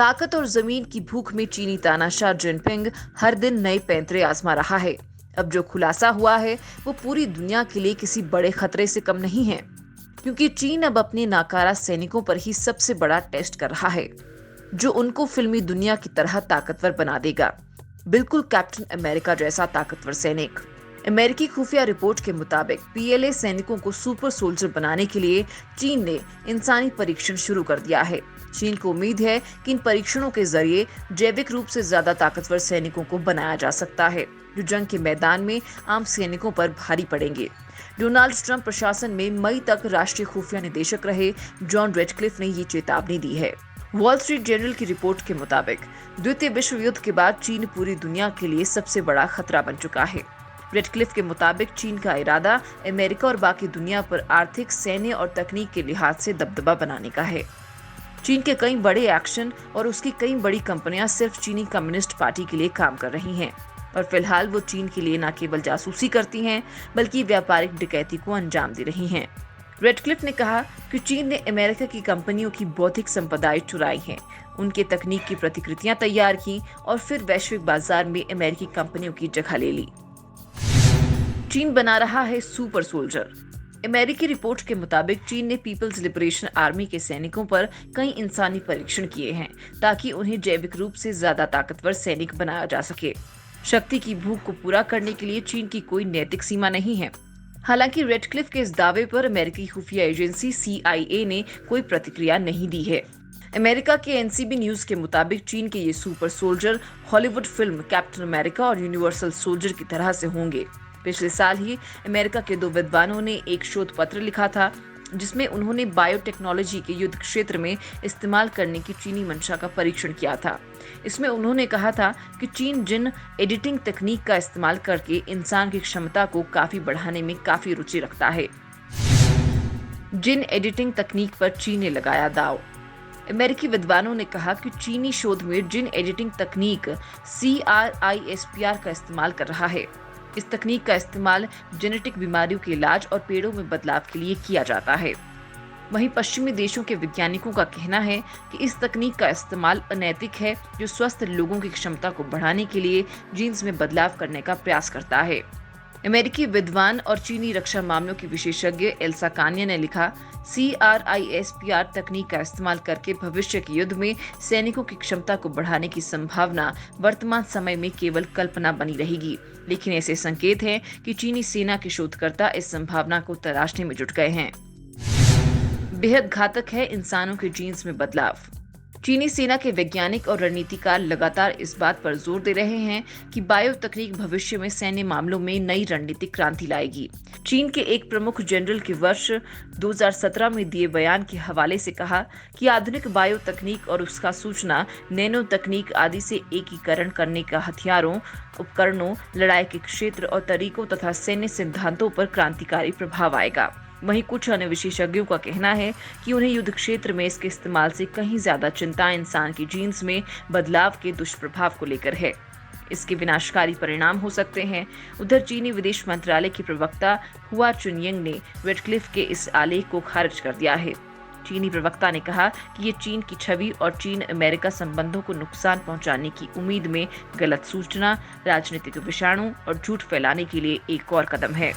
ताकत और जमीन की भूख में चीनी तानाशाह जिनपिंग हर दिन नए पैंतरे आजमा रहा है। अब जो खुलासा हुआ है वो पूरी दुनिया के लिए किसी बड़े खतरे से कम नहीं है, क्योंकि चीन अब अपने नाकारा सैनिकों पर ही सबसे बड़ा टेस्ट कर रहा है, जो उनको फिल्मी दुनिया की तरह ताकतवर बना देगा। बिल्कुल कैप्टन अमेरिका जैसा ताकतवर सैनिक। अमेरिकी खुफिया रिपोर्ट के मुताबिक पीएलए सैनिकों को सुपर सोल्जर बनाने के लिए चीन ने इंसानी परीक्षण शुरू कर दिया है। चीन को उम्मीद है कि इन परीक्षणों के जरिए जैविक रूप से ज्यादा ताकतवर सैनिकों को बनाया जा सकता है, जो जंग के मैदान में आम सैनिकों पर भारी पड़ेंगे। डोनाल्ड ट्रंप प्रशासन में मई तक राष्ट्रीय खुफिया निदेशक रहे जॉन रेडक्लिफ ने ये चेतावनी दी है। वॉल स्ट्रीट जर्नल की रिपोर्ट के मुताबिक द्वितीय विश्व युद्ध के बाद चीन पूरी दुनिया के लिए सबसे बड़ा खतरा बन चुका है। रेडक्लिफ के मुताबिक चीन का इरादा अमेरिका और बाकी दुनिया पर आर्थिक, सैन्य और तकनीक के लिहाज से दबदबा बनाने का है। चीन के कई बड़े एक्शन और उसकी कई बड़ी कंपनियां सिर्फ चीनी कम्युनिस्ट पार्टी के लिए काम कर रही हैं, और फिलहाल वो चीन के लिए न केवल जासूसी करती हैं बल्कि व्यापारिक डकैती को अंजाम दे रही हैं। रेडक्लिफ ने कहा कि चीन ने अमेरिका की कंपनियों की बौद्धिक संपदाएं चुराई हैं, उनके तकनीक की प्रतिकृतियां तैयार की और फिर वैश्विक बाजार में अमेरिकी कंपनियों की जगह ले ली। चीन बना रहा है सुपर सोल्जर। अमेरिकी रिपोर्ट के मुताबिक चीन ने पीपल्स लिबरेशन आर्मी के सैनिकों पर कई इंसानी परीक्षण किए हैं, ताकि उन्हें जैविक रूप से ज्यादा ताकतवर सैनिक बनाया जा सके। शक्ति की भूख को पूरा करने के लिए चीन की कोई नैतिक सीमा नहीं है। हालांकि रेडक्लिफ के इस दावे पर अमेरिकी खुफिया एजेंसी CIA ने कोई प्रतिक्रिया नहीं दी है। अमेरिका के NCB न्यूज के मुताबिक चीन के ये super soldier Hollywood film captain America और यूनिवर्सल सोल्जर की तरह से होंगे। पिछले साल ही अमेरिका के 2 विद्वानों ने एक शोध पत्र लिखा था, जिसमें उन्होंने बायोटेक्नोलॉजी के युद्ध क्षेत्र में इस्तेमाल करने की चीनी मंशा का परीक्षण किया था। इसमें उन्होंने कहा था कि चीन जिन एडिटिंग तकनीक का इस्तेमाल करके इंसान की क्षमता को काफी बढ़ाने में काफी रुचि रखता है। जिन एडिटिंग तकनीक पर चीन ने लगाया दाव। अमेरिकी विद्वानों ने कहा कि चीनी शोध में जिन एडिटिंग तकनीक CRISPR का इस्तेमाल कर रहा है, इस तकनीक का इस्तेमाल जेनेटिक बीमारियों के इलाज और पेड़ों में बदलाव के लिए किया जाता है। वहीं पश्चिमी देशों के वैज्ञानिकों का कहना है कि इस तकनीक का इस्तेमाल अनैतिक है, जो स्वस्थ लोगों की क्षमता को बढ़ाने के लिए जीन्स में बदलाव करने का प्रयास करता है। अमेरिकी विद्वान और चीनी रक्षा मामलों की विशेषज्ञ एल्सा कान्या ने लिखा, CRISPR तकनीक का इस्तेमाल करके भविष्य के युद्ध में सैनिकों की क्षमता को बढ़ाने की संभावना वर्तमान समय में केवल कल्पना बनी रहेगी, लेकिन ऐसे संकेत हैं कि चीनी सेना के शोधकर्ता इस संभावना को तलाशने में जुट गए हैं। बेहद घातक है इंसानों के जीन्स में बदलाव। चीनी सेना के वैज्ञानिक और रणनीतिकार लगातार इस बात पर जोर दे रहे हैं कि बायो तकनीक भविष्य में सैन्य मामलों में नई रणनीतिक क्रांति लाएगी। चीन के एक प्रमुख जनरल के वर्ष 2017 में दिए बयान के हवाले से कहा कि आधुनिक बायो तकनीक और उसका सूचना, नैनो तकनीक आदि से एकीकरण करने का हथियारों, उपकरणों, लड़ाई के क्षेत्र और तरीकों तथा सैन्य सिद्धांतों पर क्रांतिकारी प्रभाव आएगा। वहीं कुछ अन्य विशेषज्ञों का कहना है कि उन्हें युद्ध क्षेत्र में इसके इस्तेमाल से कहीं ज्यादा चिंता इंसान की जीन्स में बदलाव के दुष्प्रभाव को लेकर है। इसके विनाशकारी परिणाम हो सकते हैं। उधर चीनी विदेश मंत्रालय के प्रवक्ता हुआ चुनयंग ने रेडक्लिफ के इस आलेख को खारिज कर दिया है। चीनी प्रवक्ता ने कहा कि ये चीन की छवि और चीन अमेरिका संबंधों को नुकसान पहुंचाने की उम्मीद में गलत सूचना, राजनीतिक विषाणु और झूठ फैलाने के लिए एक और कदम है।